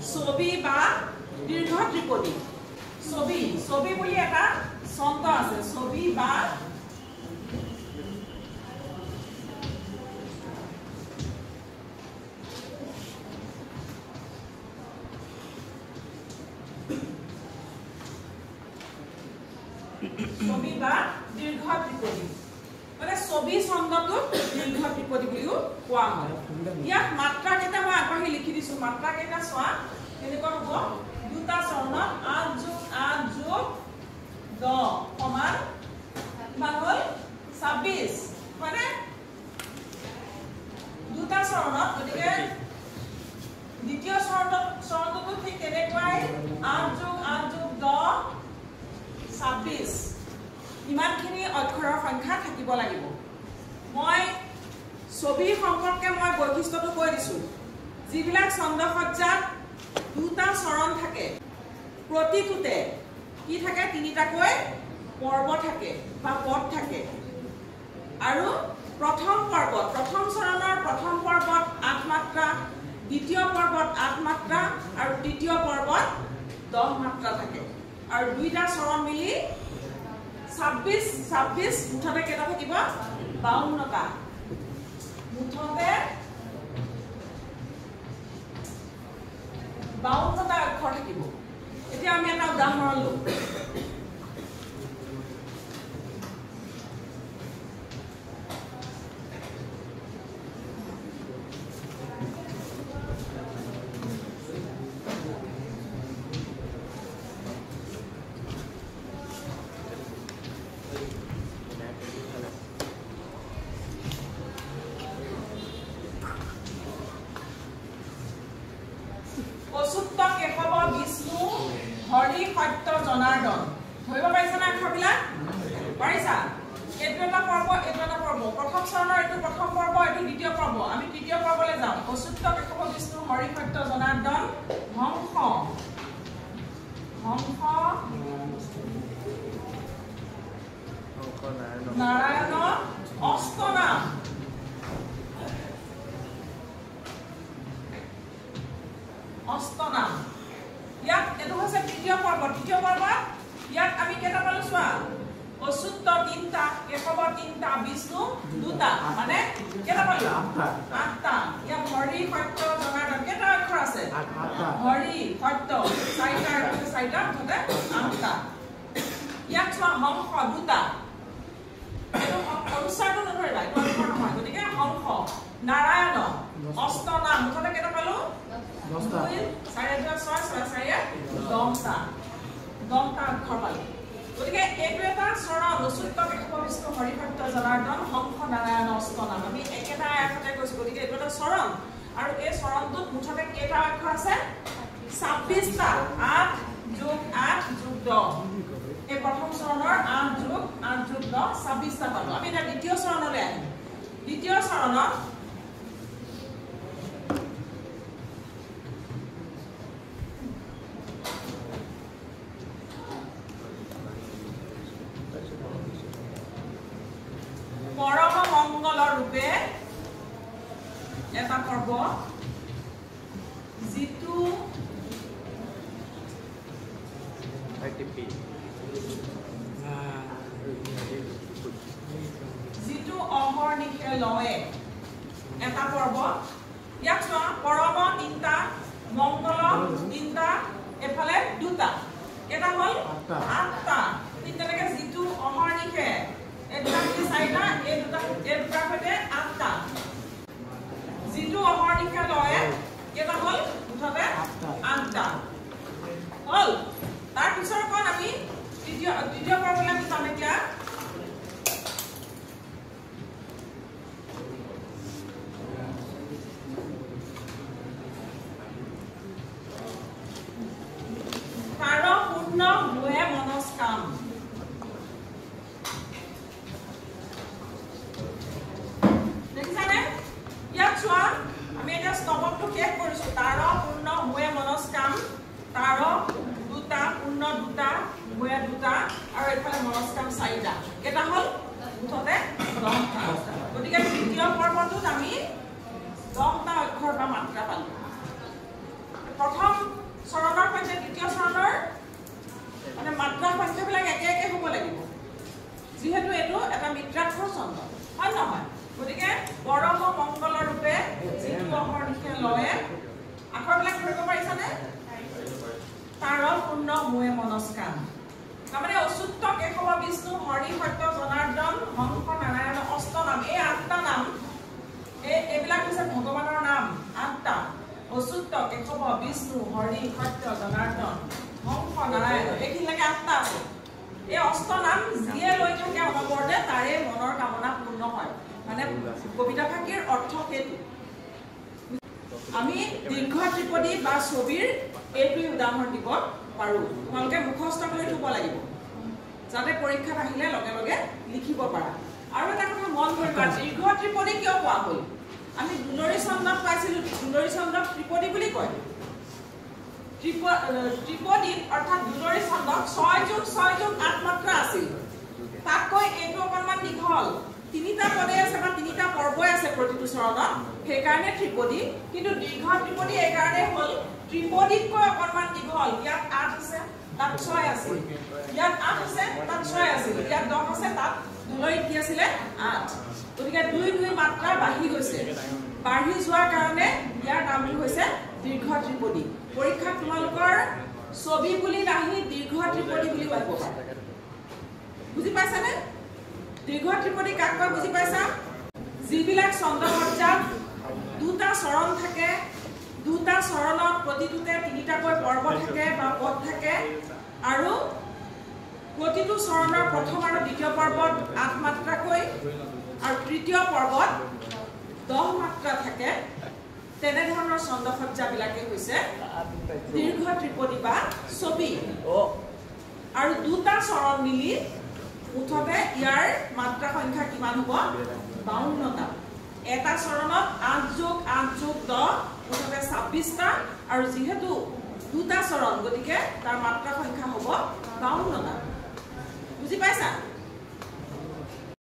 ছবি বা দীৰ্ঘ ত্ৰিপদী ছবি বুলি এটা ছন্দ আছে ছবি বা দীৰ্ঘ ত্ৰিপদী মানে ছবি ছন্দটোক দীৰ্ঘ ত্ৰিপদী বুলিও কোৱা হয় ইয়াত মাত্ৰা কেইটা মই আগবাঢ়ি লিখি দিছো মাত্ৰা কেইটা চোৱা কেনেকুৱা হ'ব দুটা চৰণত 8 যোগ 10 সমান কিমান হ'ল 26 মানে দুটা চৰণত গতিকে দ্বিতীয় চৰণটো ঠিক তেনেকুৱাই 8 যোগ 10 26 ইমানখিনি অক্ষৰৰ সংখ্যা থাকিব লাগিব মই ছবি সম্পৰ্কে মই বৈশিষ্ট্যটো কৈ দিছো যিবিলাক ছন্দসজ্জাত দুটা চৰণ থাকে প্ৰতিটোতে কি থাকে তিনিটাকৈ পৰ্ব থাকে বা পদ থাকে আৰু প্ৰথম চৰণৰ প্ৰথম পৰ্বত 8 মাত্ৰা দ্বিতীয় পৰ্বত 8 মাত্ৰা আৰু তৃতীয় পৰ্বত 10 মাত্ৰা থাকে আৰু দুইটা চৰণ মিলি 26 মুঠতে কেইটা থাকিব 52টা মুঠতে 52টা অক্ষৰ থাকিব এতিয়া আমি এটা উদাহৰণ লওঁ হৰি সত্য জনাৰ্দন ধৰিব পাৰিছা না আখৰবিলাক পাৰিছা এইটো এটা পৰ্ব প্ৰথম চৰণৰ এইটো প্ৰথম পৰ্ব এইটো দ্বিতীয় পৰ্ব আমি তৃতীয় পৰ্বলৈ যাওঁ অচ্যুত কেশৱ বিষ্ণু হৰি সত্য জনাৰ্দন হংস নাৰায়ণ অষ্টনাম ইয়াত এটো হৈছে তৃতীয় পৰ্বত ইয়াত আমি কেইটা পালো চোৱা অচ্যুত 3টা কেশৱ 3টা বিষ্ণু 2টা মানে কেইটা পালো 8টা ইয়াত হৰি সত্য জনাৰ্দন কেইটা অক্ষৰ আছে 8টা হৰি সত্য 4টা আৰু 4টা মুঠতে 8টা ইয়াত চোৱা হংস 2টা এটো অনুচ্চাৰটো নধৰিবা এইটো অক্ষৰ নহয় গতিকে হংস নাৰায়ণ অষ্টনাম মুঠতে কেইটা পালো 10টা 10টা অক্ষৰ পালো গতিকে এইটো এটা চৰণ অচ্যুত কেশৱ বিষ্ণু হৰি সত্য জনাৰ্দন হংস নাৰায়ণ অষ্টনাম আমি একেটা আয়াততে কৈছো গতিকে এইটো এটা চৰণ আৰু এই চৰণটোত মুঠতে কেইটা অক্ষৰ আছে 26টা 8 যোগ 10 এই প্ৰথম চৰণৰ 8 যোগ 10 26টা পালো আমি এটা দ্বিতীয় চৰণলৈ আহিম দ্বিতীয় চৰণত পৰম মংগলৰ ৰূপে এটা পৰ্ব যিটো অহৰ্নিশে লয়ে এটা পৰ্ব ইয়াত চোৱা পৰম 3টা মংগল 3টা এফালে 2টা এটা হল 8টা তিনটালৈকে যিটো অহৰ্নিশে এই দুটা মিলি 4টা এই দুটা সৈতে 8টা যিটো অহৰ্নিশে লয়ে কেইটা হল মুঠতে 8টা হল তাৰ পিছৰ কোন আমি তৃতীয় পৰ্বলৈ যাম এতিয়া মনস্কাম দেখিছানে ইয়াত চোৱা আমি এটা স্তবকটো শেষ কৰিছো তাৰ পূৰ্ণ হোৱে মনস্কাম তাৰ 2টা পূৰ্ণ 2টা হোৱে 2টা আৰু এফালে মনস্কাম 4টা এটা হল মুঠতে 10টা গতিকে তৃতীয় পৰ্বটোত আমি 10টা অক্ষৰ বা মাত্ৰা পালো প্ৰথম চৰণৰ সৈতে দ্বিতীয় চৰণৰ মানে মাত্ৰা সংখ্যাবিলাক একে একে হ'ব লাগিব যিহেতু এইটো এটা মিত্ৰাক্ষৰ ছন্দ হয় নহয় গতিকে পৰম মংগল ৰূপে যিটো অহৰ নিশে লয়ে আখৰবিলাক ধৰিব পাৰিছানে তাৰ পূৰ্ণ মুয়ে মনস্কাম তাৰমানে অচ্যুত কেশৱ বিষ্ণু হৰি সত্য জনাৰ্দন হংস নাৰায়ণ অষ্টনাম এই আঠটা নাম এইবিলাক হৈছে ভগৱানৰ নাম আঠটা অচ্যুত কেশৱ বিষ্ণু হৰি সত্য জনাৰ্দন হংস নাৰায়ণ এইখিনিলৈকে আঠটা আছে এই অষ্টনাম যিয়ে লৈ থাকে অনবৰতে তাৰে মনৰ কামনা পূৰ্ণ হয় মানে কবিতা ফাঁকিৰ অৰ্থ সেইটো আমি দীৰ্ঘ ত্ৰিপদী বা ছবিৰ এইটোৱে উদাহৰণ দিব পাৰোঁ তোমালোকে মুখস্থ কৰি থ'ব লাগিব যাতে পৰীক্ষাত আহিলে লগে লগে লিখিব পাৰা আৰু এটা কথা মন কৰিবা দীৰ্ঘ ত্ৰিপদী কিয় কোৱা হ'ল আমি দুলৰী ছন্দত পাইছিলোঁ দুলৰী ছন্দক ত্ৰিপদী বুলি কয় ত্ৰিপদী অৰ্থাৎ দুলৰী ছন্দত 6+6+8 মাত্ৰা আছিল তাতকৈ এইটো অকণমান দীঘল তিনিটা পদে আছে বা তিনিটা পৰ্বই আছে প্ৰতিটো চৰণত সেইকাৰণে ত্ৰিপদী কিন্তু দীৰ্ঘ ত্ৰিপদী এইকাৰণে হ'ল ত্ৰিপদীতকৈ অকণমান দীঘল ইয়াত 8 আছে তাত 6 আছিল ইয়াত 8 আছে তাত 6 আছিল ইয়াত 10 আছে তাত দুলৰীত কি আছিলে 8 গতিকে 2 মাত্ৰা বাঢ়ি গৈছে বাঢ়ি যোৱাৰ কাৰণে ইয়াৰ নামটো হৈছে দীৰ্ঘ ত্ৰিপদী পৰীক্ষাত তোমালোকৰ ছবি বুলি নাহি দীৰ্ঘ ত্ৰিপদী বুলি আহিব বুজি পাইছানে দীৰ্ঘ ত্ৰিপদী কাক কয় বুজি পাইছা যিবিলাক ছন্দসজ্জাত দুটা চৰণ থাকে দুটা চৰণত প্ৰতিটোতে তিনিটাকৈ পৰ্ব থাকে বা পদ থাকে আৰু প্ৰতিটো চৰণৰ প্ৰথম আৰু দ্বিতীয় পৰ্বত 8 মাত্ৰাকৈ আৰু তৃতীয় পৰ্বত 10 মাত্ৰা থাকে তেনেধৰণৰ ছন্দসজ্জাবিলাকে হৈছে দীৰ্ঘ ত্ৰিপদী বা ছবি আৰু দুটা চৰণ মিলি মুঠতে ইয়াৰ মাত্ৰা সংখ্যা কিমান হ'ব 52টা এটা চৰণত 8+8+10 মুঠতে 26টা আৰু যেহেতু দুটা চৰণ গতিকে তাৰ মাত্ৰা সংখ্যা হ'ব 52টা বুজি পাইছা